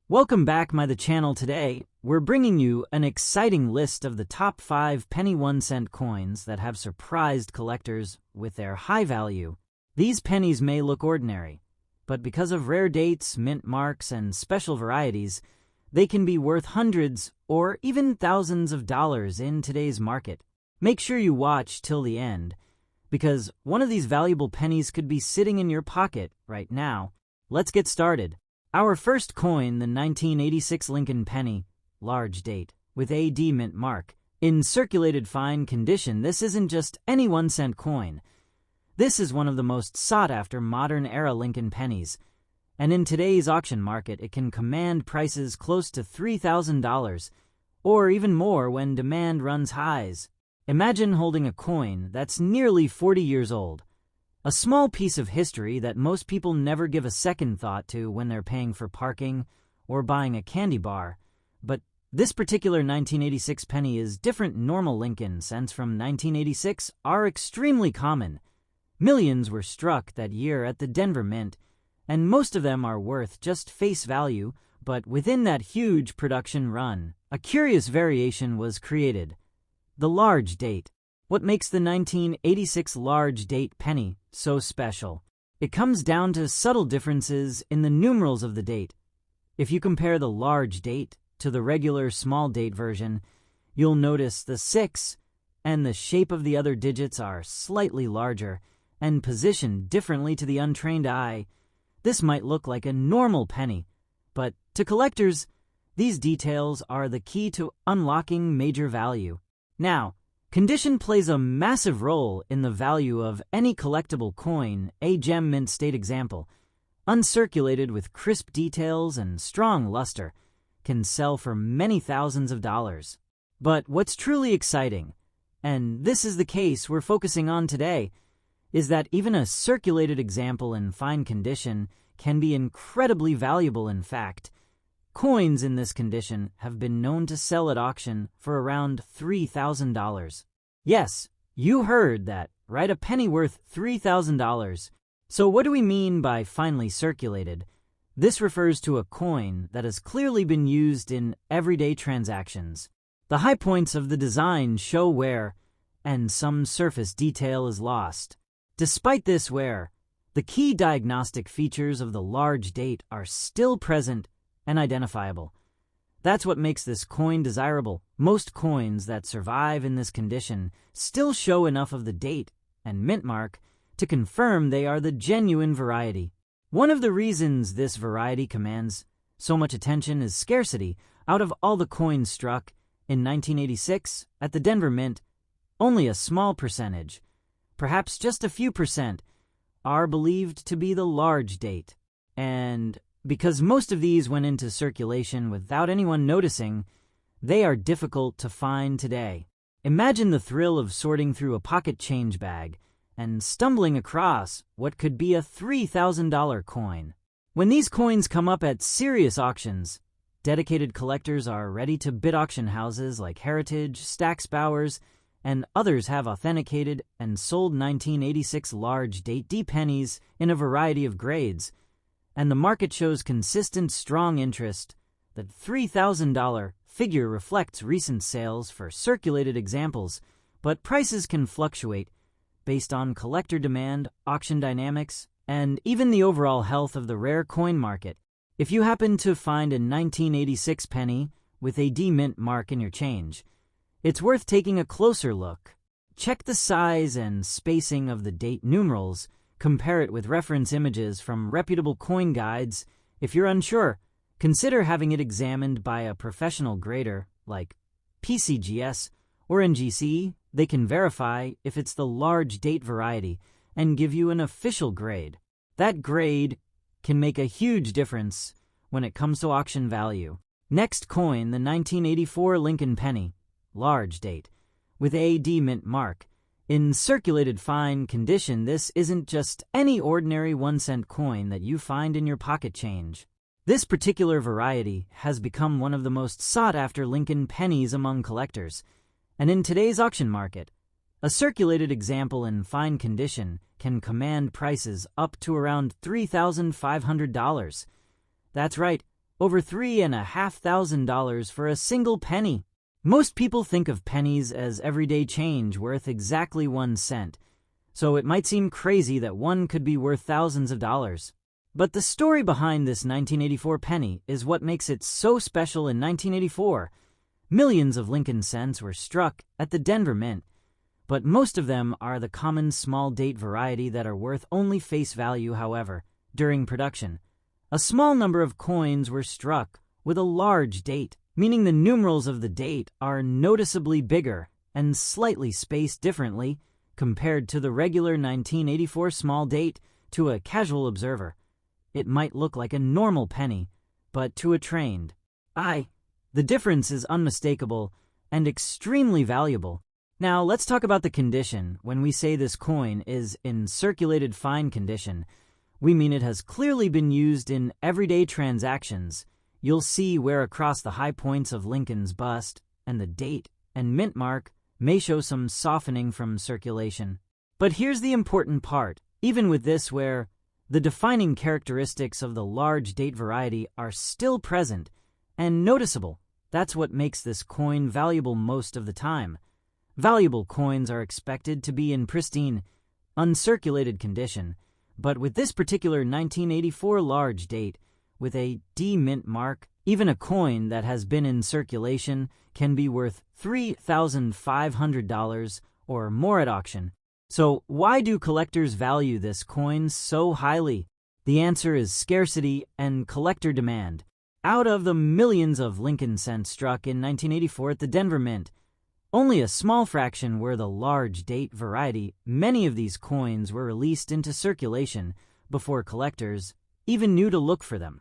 Welcome back to the channel. Today, we're bringing you an exciting list of the top 5 penny 1-cent coins that have surprised collectors with their high value. These pennies may look ordinary, but because of rare dates, mint marks, and special varieties, they can be worth hundreds or even thousands of dollars in today's market. Make sure you watch till the end, because one of these valuable pennies could be sitting in your pocket right now. Let's get started. Our first coin, the 1986 Lincoln penny, large date, with AD mint mark. In circulated fine condition, this isn't just any 1-cent coin. This is one of the most sought-after modern-era Lincoln pennies, and in today's auction market, it can command prices close to $3,000, or even more when demand runs highs. Imagine holding a coin that's nearly 40 years old. A small piece of history that most people never give a second thought to when they're paying for parking or buying a candy bar. But this particular 1986 penny is different. Normal Lincoln cents from 1986 are extremely common. Millions were struck that year at the Denver Mint, and most of them are worth just face value, but within that huge production run, a curious variation was created: the large date. What makes the 1986 large date penny so special? It comes down to subtle differences in the numerals of the date. If you compare the large date to the regular small date version, you'll notice the 6 and the shape of the other digits are slightly larger and positioned differently to the untrained eye. This might look like a normal penny, but to collectors, these details are the key to unlocking major value. Now, condition plays a massive role in the value of any collectible coin. A gem mint state example, uncirculated with crisp details and strong luster, can sell for many thousands of dollars. But what's truly exciting, and this is the case we're focusing on today, is that even a circulated example in fine condition can be incredibly valuable. In fact, coins in this condition have been known to sell at auction for around $3,000. Yes, you heard that, right? A penny worth $3,000. So what do we mean by finely circulated? This refers to a coin that has clearly been used in everyday transactions. The high points of the design show wear, and some surface detail is lost. Despite this wear, the key diagnostic features of the large date are still present and identifiable. That's what makes this coin desirable. Most coins that survive in this condition still show enough of the date and mint mark to confirm they are the genuine variety. One of the reasons this variety commands so much attention is scarcity. Out of all the coins struck in 1986 at the Denver Mint, only a small percentage, perhaps just a few percent, are believed to be the large date. And because most of these went into circulation without anyone noticing, they are difficult to find today. Imagine the thrill of sorting through a pocket change bag and stumbling across what could be a $3,000 coin. When these coins come up at serious auctions, dedicated collectors are ready to bid. Auction houses like Heritage, Stack's Bowers, and others have authenticated and sold 1986 large date D pennies in a variety of grades, and the market shows consistent, strong interest. The $3,000 figure reflects recent sales for circulated examples, but prices can fluctuate based on collector demand, auction dynamics, and even the overall health of the rare coin market. If you happen to find a 1986 penny with a D mint mark in your change, it's worth taking a closer look. Check the size and spacing of the date numerals. Compare it with reference images from reputable coin guides. If you're unsure, consider having it examined by a professional grader like PCGS or NGC. They can verify if it's the large date variety and give you an official grade. That grade can make a huge difference when it comes to auction value. Next coin, the 1984 Lincoln penny, large date, with AD mint mark. In circulated fine condition, this isn't just any ordinary 1-cent coin that you find in your pocket change. This particular variety has become one of the most sought-after Lincoln pennies among collectors, and in today's auction market, a circulated example in fine condition can command prices up to around $3,500. That's right, over $3,500 for a single penny. Most people think of pennies as everyday change worth exactly 1 cent, so it might seem crazy that one could be worth thousands of dollars. But the story behind this 1984 penny is what makes it so special. In 1984, millions of Lincoln cents were struck at the Denver Mint, but most of them are the common small date variety that are worth only face value. However, during production, a small number of coins were struck with a large date, meaning the numerals of the date are noticeably bigger and slightly spaced differently compared to the regular 1984 small date. To a casual observer, it might look like a normal penny, but to a trained eye, the difference is unmistakable and extremely valuable. Now, let's talk about the condition. When we say this coin is in circulated fine condition, we mean it has clearly been used in everyday transactions. You'll see where across the high points of Lincoln's bust and the date and mint mark may show some softening from circulation. But here's the important part. Even with this, where the defining characteristics of the large date variety are still present and noticeable, that's what makes this coin valuable most of the time. Valuable coins are expected to be in pristine, uncirculated condition, but with this particular 1984 large date, with a D mint mark, even a coin that has been in circulation can be worth $3,500 or more at auction. So why do collectors value this coin so highly? The answer is scarcity and collector demand. Out of the millions of Lincoln cents struck in 1984 at the Denver Mint, only a small fraction were the large date variety. Many of these coins were released into circulation before collectors even knew to look for them.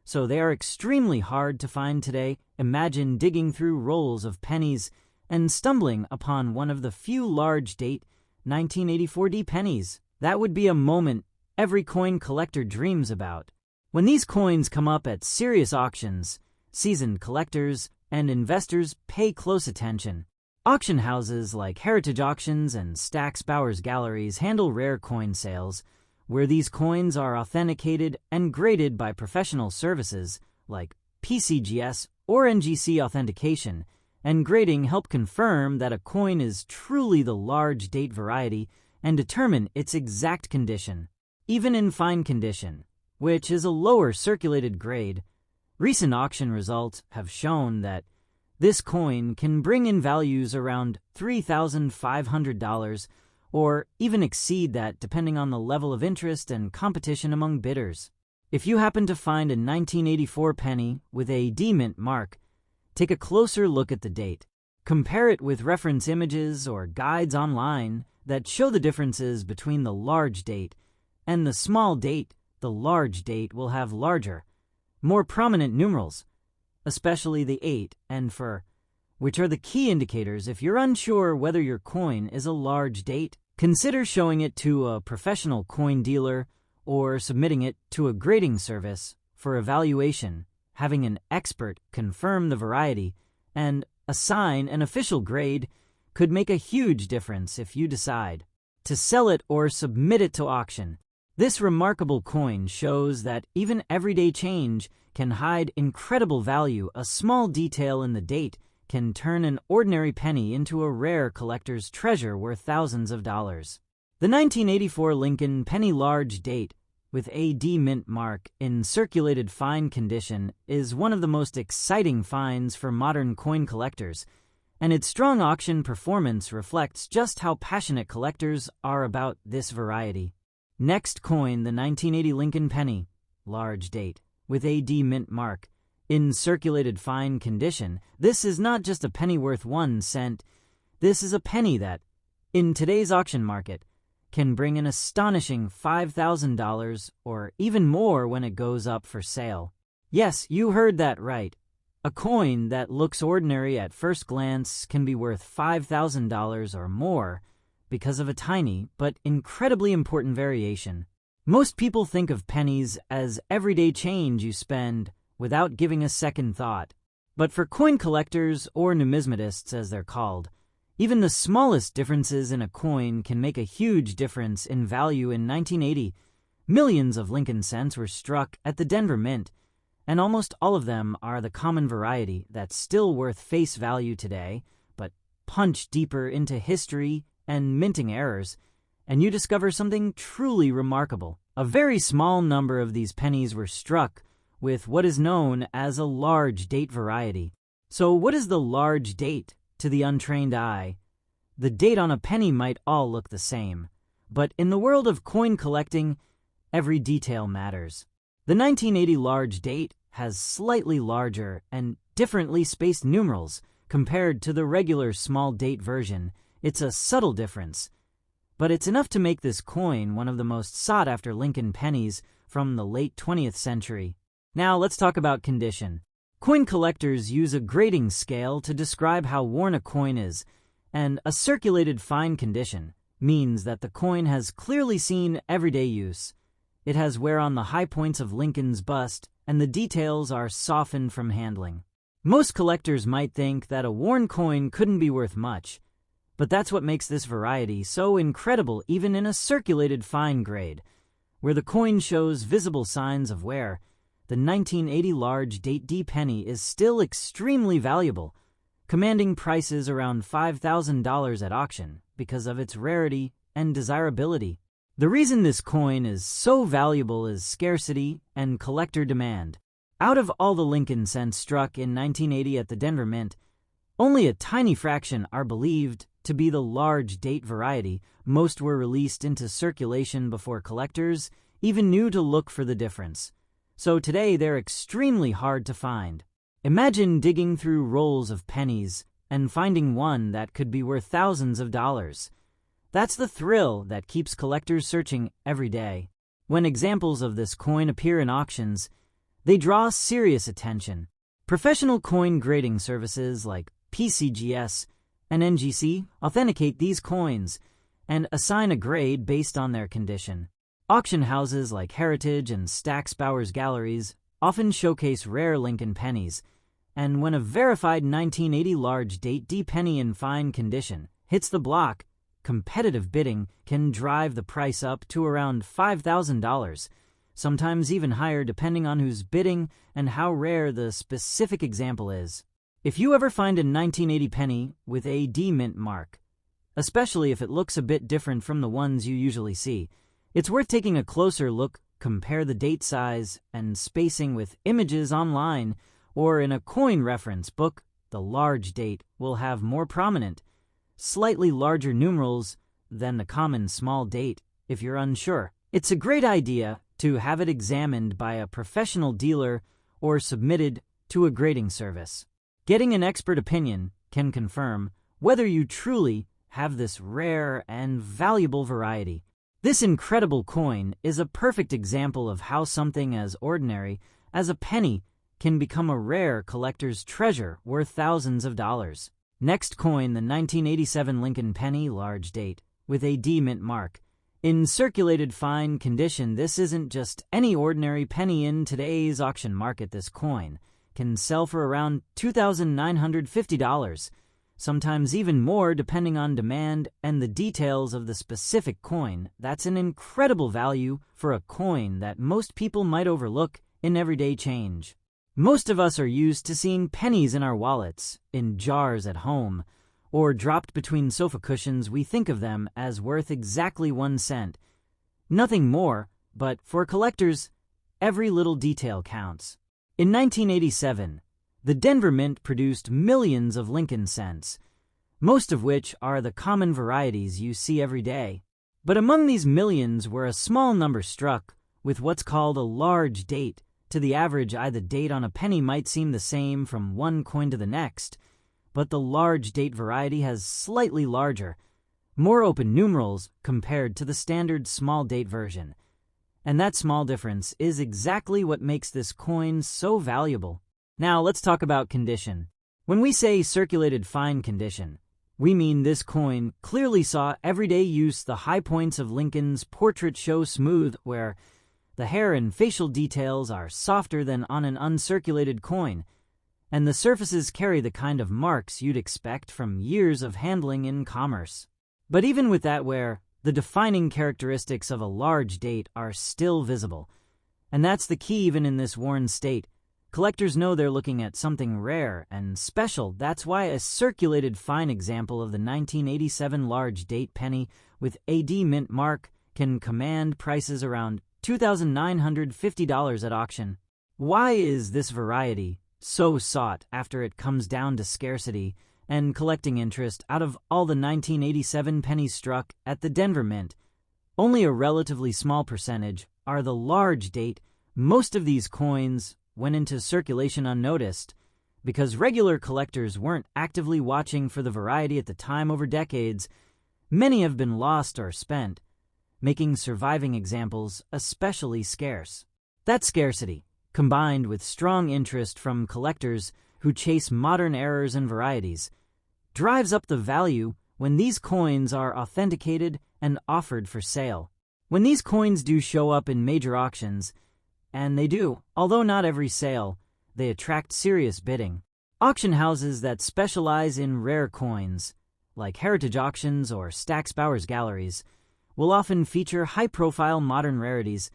So they are extremely hard to find today. Imagine digging through rolls of pennies and stumbling upon one of the few large date 1984 D pennies. That would be a moment every coin collector dreams about. When these coins come up at serious auctions, seasoned collectors and investors pay close attention. Auction houses like Heritage Auctions and Stack's Bowers Galleries handle rare coin sales, where these coins are authenticated and graded by professional services like PCGS or NGC authentication, and grading help confirm that a coin is truly the large date variety and determine its exact condition. Even in fine condition, which is a lower circulated grade, recent auction results have shown that this coin can bring in values around $3,500 or even exceed that depending on the level of interest and competition among bidders. If you happen to find a 1984 penny with a D mint mark, take a closer look at the date. Compare it with reference images or guides online that show the differences between the large date and the small date. The large date will have larger, more prominent numerals, especially the 8 and 4, which are the key indicators. If you're unsure whether your coin is a large date, consider showing it to a professional coin dealer or submitting it to a grading service for evaluation. Having an expert confirm the variety and assign an official grade could make a huge difference if you decide to sell it or submit it to auction. This remarkable coin shows that even everyday change can hide incredible value. A small detail in the date can turn an ordinary penny into a rare collector's treasure worth thousands of dollars. The 1984 Lincoln penny large date with a D mint mark in circulated fine condition is one of the most exciting finds for modern coin collectors, and its strong auction performance reflects just how passionate collectors are about this variety. Next coin, the 1980 Lincoln penny, large date, with a D mint mark, in circulated fine condition. This is not just a penny worth 1 cent. This is a penny that, in today's auction market, can bring an astonishing $5,000 or even more when it goes up for sale. Yes, you heard that right. A coin that looks ordinary at first glance can be worth $5,000 or more because of a tiny but incredibly important variation. Most people think of pennies as everyday change you spend without giving a second thought. But for coin collectors, or numismatists as they're called, even the smallest differences in a coin can make a huge difference in value. In 1980, millions of Lincoln cents were struck at the Denver Mint, and almost all of them are the common variety that's still worth face value today, but punch deeper into history and minting errors, and you discover something truly remarkable. A very small number of these pennies were struck with what is known as a large date variety. So what is the large date to the untrained eye? The date on a penny might all look the same, but in the world of coin collecting, every detail matters. The 1980 large date has slightly larger and differently spaced numerals compared to the regular small date version. It's a subtle difference, but it's enough to make this coin one of the most sought-after Lincoln pennies from the late 20th century. Now let's talk about condition. Coin collectors use a grading scale to describe how worn a coin is, and a circulated fine condition means that the coin has clearly seen everyday use. It has wear on the high points of Lincoln's bust, and the details are softened from handling. Most collectors might think that a worn coin couldn't be worth much, but that's what makes this variety so incredible even in a circulated fine grade, where the coin shows visible signs of wear. The 1980 large date D penny is still extremely valuable, commanding prices around $5,000 at auction because of its rarity and desirability. The reason this coin is so valuable is scarcity and collector demand. Out of all the Lincoln cents struck in 1980 at the Denver Mint, only a tiny fraction are believed to be the large date variety. Most were released into circulation before collectors even knew to look for the difference. So today they're extremely hard to find. Imagine digging through rolls of pennies and finding one that could be worth thousands of dollars. That's the thrill that keeps collectors searching every day. When examples of this coin appear in auctions, they draw serious attention. Professional coin grading services like PCGS and NGC authenticate these coins and assign a grade based on their condition. Auction houses like Heritage and Stack's Bowers Galleries often showcase rare Lincoln pennies, and when a verified 1980 large date D penny in fine condition hits the block, competitive bidding can drive the price up to around $5,000, sometimes even higher depending on who's bidding and how rare the specific example is. If you ever find a 1980 penny with a D mint mark, especially if it looks a bit different from the ones you usually see, it's worth taking a closer look. Compare the date size and spacing with images online or in a coin reference book. The large date will have more prominent, slightly larger numerals than the common small date. If you're unsure, it's a great idea to have it examined by a professional dealer or submitted to a grading service. Getting an expert opinion can confirm whether you truly have this rare and valuable variety. This incredible coin is a perfect example of how something as ordinary as a penny can become a rare collector's treasure worth thousands of dollars. Next coin, the 1987 Lincoln penny large date with a D mint mark. In circulated fine condition, this isn't just any ordinary penny in today's auction market. This coin can sell for around $2,950. Sometimes even more depending on demand and the details of the specific coin. That's an incredible value for a coin that most people might overlook in everyday change. Most of us are used to seeing pennies in our wallets, in jars at home, or dropped between sofa cushions. We think of them as worth exactly 1 cent. Nothing more, but for collectors, every little detail counts. In 1987, the Denver Mint produced millions of Lincoln cents, most of which are the common varieties you see every day. But among these millions were a small number struck with what's called a large date. To the average eye, the date on a penny might seem the same from one coin to the next, but the large date variety has slightly larger, more open numerals compared to the standard small date version. And that small difference is exactly what makes this coin so valuable. Now let's talk about condition. When we say circulated fine condition, we mean this coin clearly saw everyday use. The high points of Lincoln's portrait show smooth, where the hair and facial details are softer than on an uncirculated coin, and the surfaces carry the kind of marks you'd expect from years of handling in commerce. But even with that wear, the defining characteristics of a large date are still visible. And that's the key. Even in this worn state, Collectors know they're looking at something rare and special. That's why a circulated fine example of the 1987 large date penny with AD mint mark can command prices around $2,950 at auction. Why is this variety so sought after it comes down to scarcity and collecting interest? Out of all the 1987 pennies struck at the Denver Mint, only a relatively small percentage are the large date. Most of these coins went into circulation unnoticed because regular collectors weren't actively watching for the variety at the time. Over decades, many have been lost or spent, making surviving examples especially scarce. That scarcity, combined with strong interest from collectors who chase modern errors and varieties, drives up the value when these coins are authenticated and offered for sale. When these coins do show up in major auctions, and they do, although not every sale, they attract serious bidding. Auction houses that specialize in rare coins, like Heritage Auctions or Stack's Bowers Galleries, will often feature high-profile modern rarities,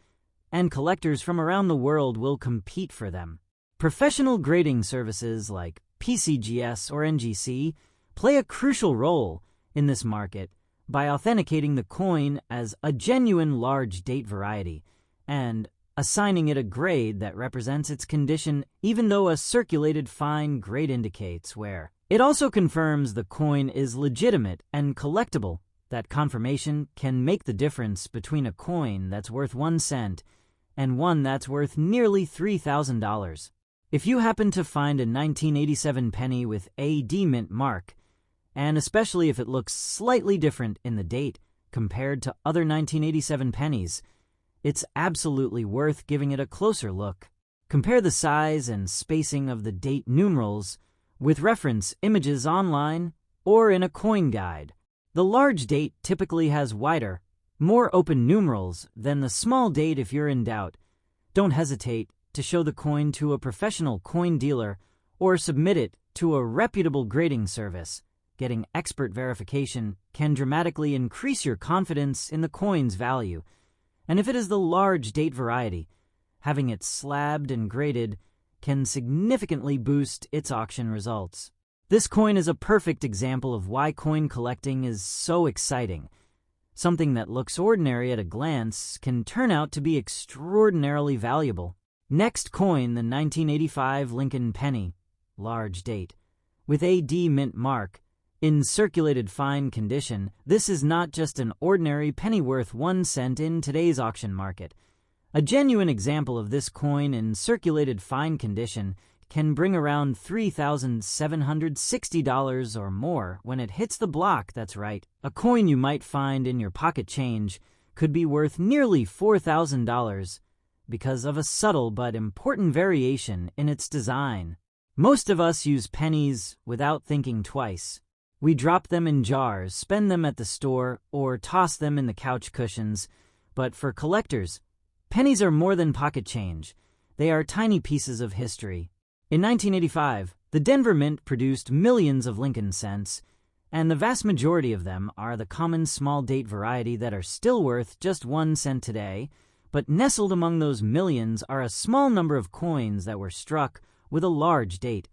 and collectors from around the world will compete for them. Professional grading services like PCGS or NGC play a crucial role in this market by authenticating the coin as a genuine large date variety and assigning it a grade that represents its condition, even though a circulated fine grade indicates where. It also confirms the coin is legitimate and collectible. That confirmation can make the difference between a coin that's worth 1 cent and one that's worth nearly $3,000. If you happen to find a 1987 penny with AD mint mark, and especially if it looks slightly different in the date compared to other 1987 pennies, it's absolutely worth giving it a closer look. Compare the size and spacing of the date numerals with reference images online or in a coin guide. The large date typically has wider, more open numerals than the small date. If you're in doubt, don't hesitate to show the coin to a professional coin dealer or submit it to a reputable grading service. Getting expert verification can dramatically increase your confidence in the coin's value. And if it is the large date variety, having it slabbed and graded can significantly boost its auction results. This coin is a perfect example of why coin collecting is so exciting. Something that looks ordinary at a glance can turn out to be extraordinarily valuable. Next coin, the 1985 Lincoln penny, large date, with AD mint mark, in circulated fine condition. This is not just an ordinary penny worth 1 cent in today's auction market. A genuine example of this coin in circulated fine condition can bring around $3,760 or more when it hits the block. That's right. A coin you might find in your pocket change could be worth nearly $4,000 because of a subtle but important variation in its design. Most of us use pennies without thinking twice. We drop them in jars, spend them at the store, or toss them in the couch cushions. But for collectors, pennies are more than pocket change. They are tiny pieces of history. In 1985, the Denver Mint produced millions of Lincoln cents, and the vast majority of them are the common small date variety that are still worth just 1 cent today. But nestled among those millions are a small number of coins that were struck with a large date,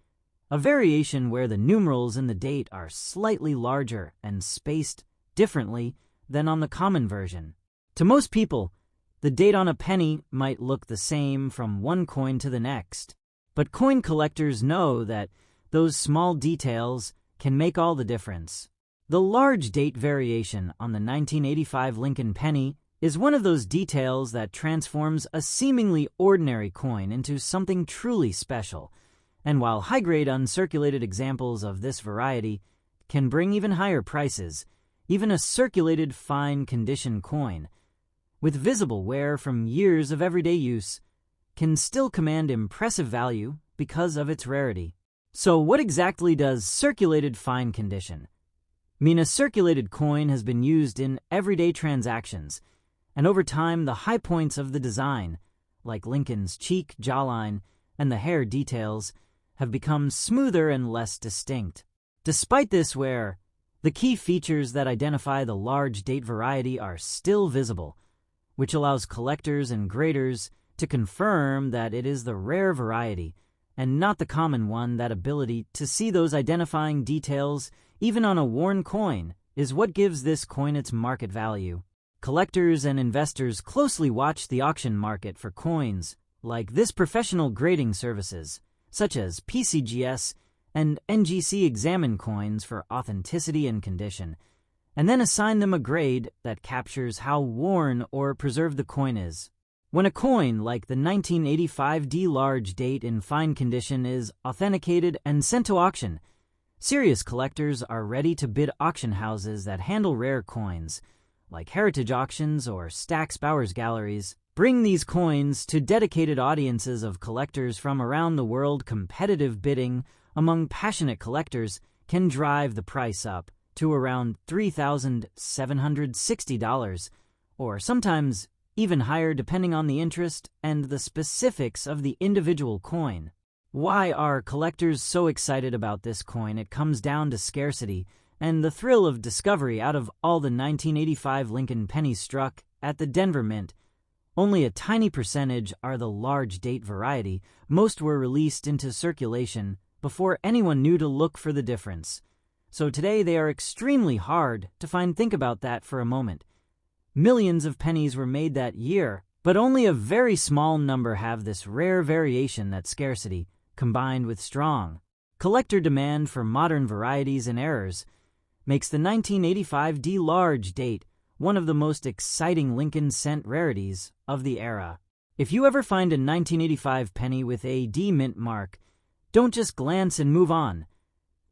a variation where the numerals in the date are slightly larger and spaced differently than on the common version. To most people, the date on a penny might look the same from one coin to the next, but coin collectors know that those small details can make all the difference. The large date variation on the 1985 Lincoln penny is one of those details that transforms a seemingly ordinary coin into something truly special. And while high-grade uncirculated examples of this variety can bring even higher prices, even a circulated fine condition coin with visible wear from years of everyday use can still command impressive value because of its rarity. So what exactly does circulated fine condition mean? A circulated coin has been used in everyday transactions, and over time the high points of the design, like Lincoln's cheek, jawline, and the hair details, have become smoother and less distinct. Despite this wear, the key features that identify the large date variety are still visible, which allows collectors and graders to confirm that it is the rare variety and not the common one. That ability to see those identifying details, even on a worn coin, is what gives this coin its market value. Collectors and investors closely watch the auction market for coins like this. Professional grading services, such as PCGS and NGC, examine coins for authenticity and condition, and then assign them a grade that captures how worn or preserved the coin is. When a coin like the 1985 D large date in fine condition is authenticated and sent to auction, serious collectors are ready to bid. Auction houses that handle rare coins, like Heritage Auctions or Stack's Bowers Galleries, bring these coins to dedicated audiences of collectors from around the world. Competitive bidding among passionate collectors can drive the price up to around $3,760, or sometimes even higher depending on the interest and the specifics of the individual coin. Why are collectors so excited about this coin? It comes down to scarcity and the thrill of discovery. Out of all the 1985 Lincoln pennies struck at the Denver Mint, only a tiny percentage are the large date variety. Most were released into circulation before anyone knew to look for the difference. So today they are extremely hard to find. Think about that for a moment. Millions of pennies were made that year, but only a very small number have this rare variation. That scarcity, combined with strong collector demand for modern varieties and errors, makes the 1985 D large date one of the most exciting Lincoln cent rarities of the era. If you ever find a 1985 penny with a D mint mark, don't just glance and move on.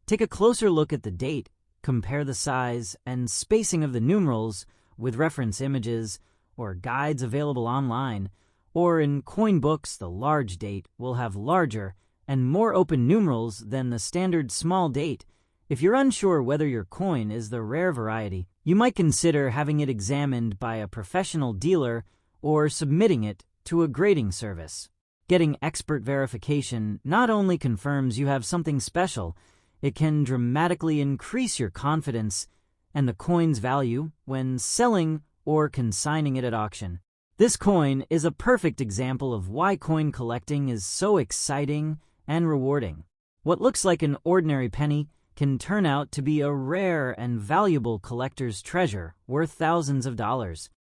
Take a closer look at the date, compare the size and spacing of the numerals with reference images or guides available online, or in coin books. The large date will have larger and more open numerals than the standard small date. If you're unsure whether your coin is the rare variety, you might consider having it examined by a professional dealer or submitting it to a grading service. Getting expert verification not only confirms you have something special, it can dramatically increase your confidence and the coin's value when selling or consigning it at auction. This coin is a perfect example of why coin collecting is so exciting and rewarding. What looks like an ordinary penny can turn out to be a rare and valuable collector's treasure worth thousands of dollars.